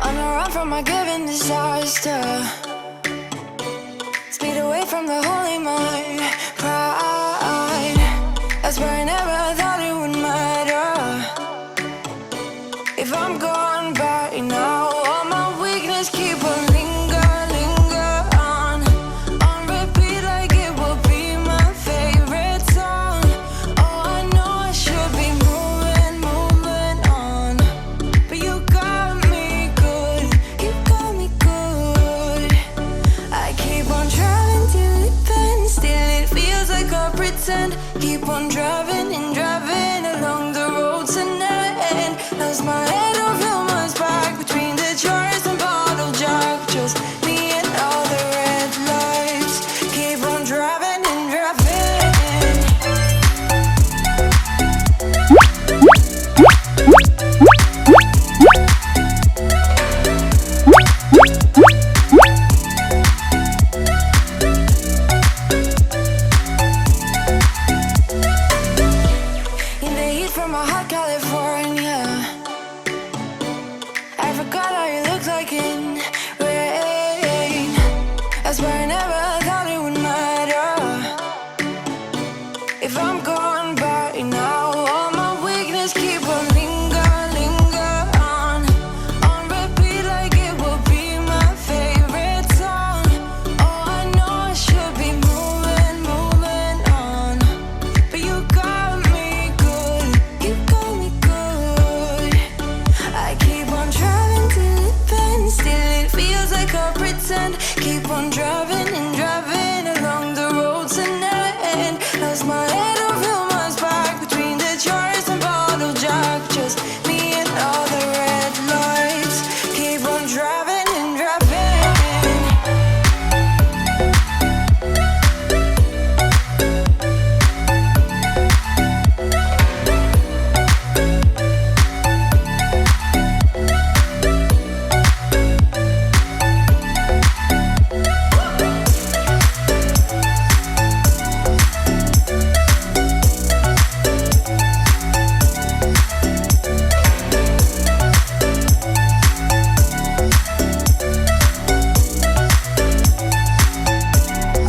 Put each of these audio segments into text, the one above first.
On a run from my given disaster. Speed away from the holy mind. Pride. That's where I never thought it would matter. If I'm gone by now, all my weakness keep on linger on repeat like it will be my favorite song. Oh, I know I should be moving on, but you got me good, you got me good. I keep on driving till it bends, still it feels like I pretend. Keep on driving and driving along the road to never end. Lost my head over my back between the jars and bottle jack. Just me and all the red lights. Keep on driving and driving. In the heat from a hot California, I forgot how you look like in rain. That's why I never thought it would matter. If I'm gone by now, all my weakness keep on linger on repeat like it will be my favorite song. Oh, I know I should be moving on, but you got me good, you got me good. I keep on driving till it bends, still it feels like I pretend. Keep on driving and driving along the roads to never end. Lost my head over my back between the jars and bottle jack. Just me and all the red lights. Keep on driving and driving.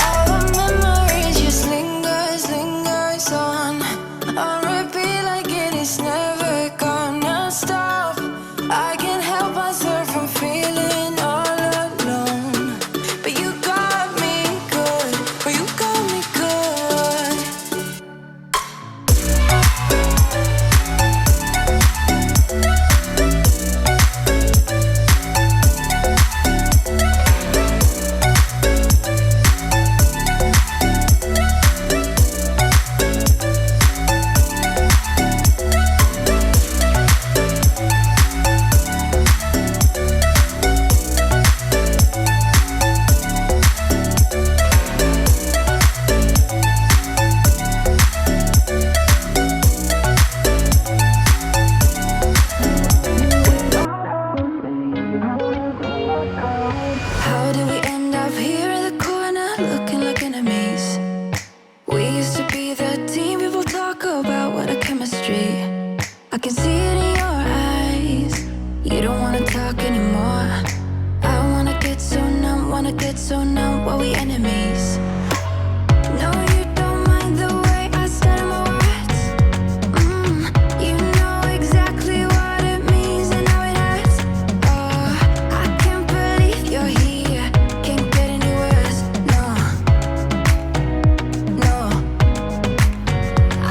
All the memories just lingers on repeat like it is never gonna stop. I can't help myself from feeling all alone, but you got me good, oh, you got me good. How did we end up here in the corner, looking like enemies? We used to be the team people talk about, what a chemistry. I can see it in your eyes. You don't wanna talk anymore. I wanna get so numb, while we enemies. No, you don't mind the way I stutter my words. You know exactly what it means and how it hurts. Oh, I can't believe you're here. Can't get any worse. No.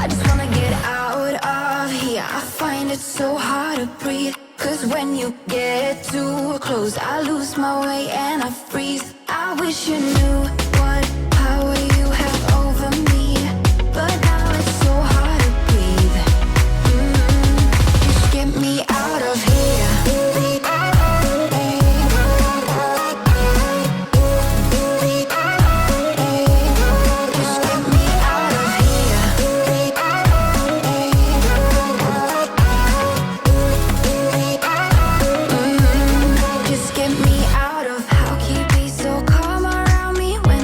I just wanna get out of here. I find it so hard to breathe. 'Cause when you get too close, I lose my way and I freeze. I wish you knew what power you have over me, but now it's so hard to breathe. Just get me out of here. Just get me out of here. Just get me out of. How can you be so calm around me when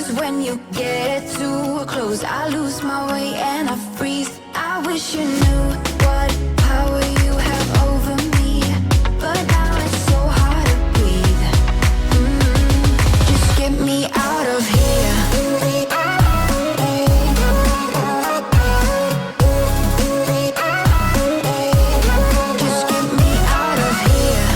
'Cause when you get too close, I lose my way and I freeze. I wish you knew what power you have over me, but now it's so hard to breathe. Just get me out of here. Just get me out of here.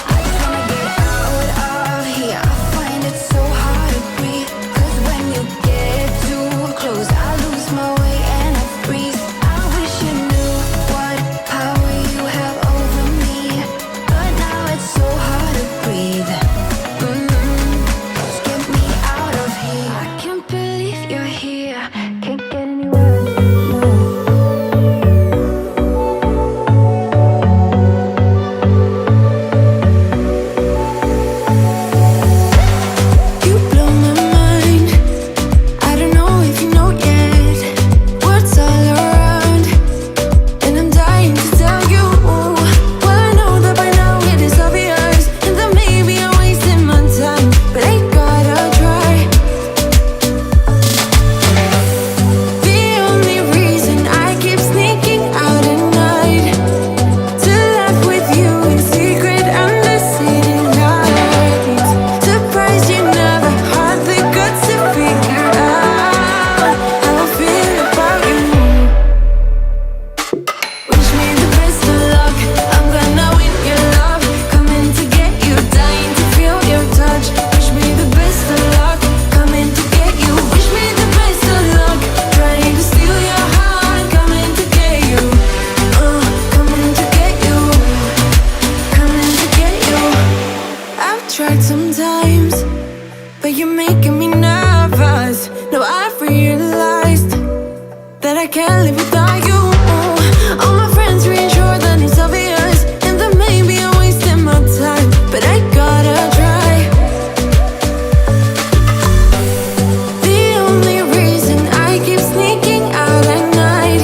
I just wanna get out of here. I find it so hard to breathe. 'Cause when you get too close, I lose my way and I freeze. I wish you knew what power you have over me, but now it's so hard to breathe. Just get me out of here. I can't believe you're here. Can't get anywhere. You blow my mind. I don't know if you know yet. Words all around, and I'm dying to tell you. Well, I know that by now it is obvious, and that maybe I'm wasting my time, but I gotta try. The only reason I keep sneaking out at night to laugh with you in secret under city lights. Surprised you never had the guts to figure out how I feel about you. Wish me the best of luck. I'm gonna win your love. Coming to get you, dying to feel your touch. Wish me the best of luck. Coming to get you. Wish me the best of luck. Trying to steal your heart. Coming to get you. Coming to get you. Coming to get you. I've tried sometimes, but you're making me nervous. No, I've realized that I can't live without you. All my friends reassure that it's obvious, and that maybe I'm wasting my time, but I gotta try. The only reason I keep sneaking out at night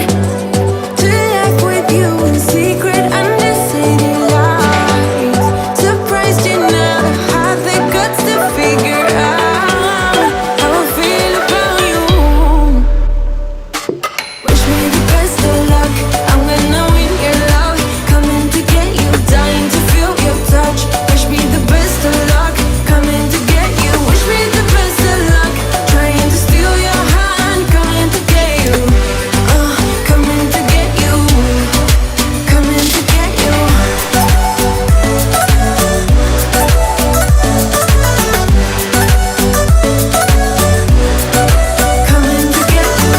to laugh with you in secret under city lights. Surprised you never had the guts to figure out how I feel about you. Wish me the best of luck. I'm gonna win your love. Coming to get you, dying to feel your touch. Wish me the best of luck. Coming to get you. Wish me the best of luck. Trying to steal your hand. Coming to get you. Coming to get you. Coming to get you. Coming to get you.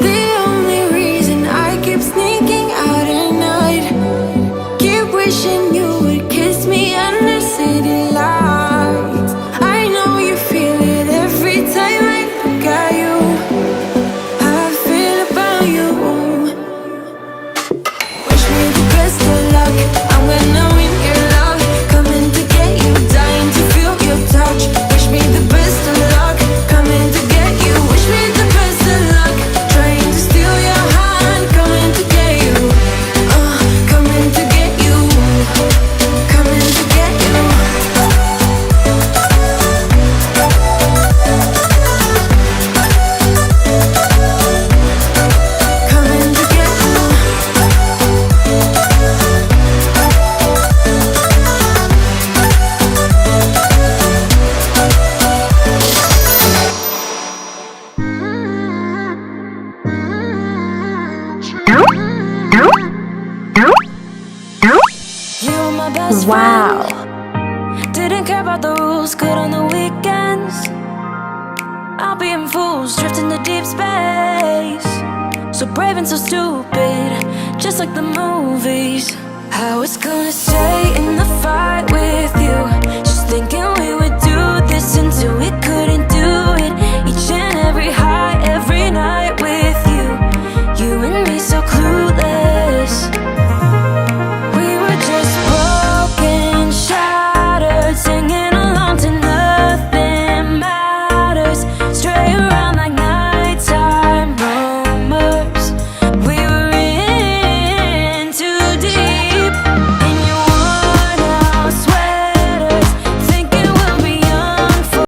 The only reason I keep sneaking out at night, keep wishing you would kiss me under city lights. I know you feel it every time I look at you. How I feel about you. Wish me the best of luck. I'm gonna win your love. Coming to get you, dying to feel your touch. Wish me the best of luck. Coming to get you. Wish me the best of luck. Trying to steal your hand. Coming to get you. Coming to get you. Coming to get you. Coming to get you. You were my best Wow. friend. Didn't care about the rules, good on the weekends. I'll be in fools, drifting to deep space. So brave and so stupid, just like the movies. How it's gonna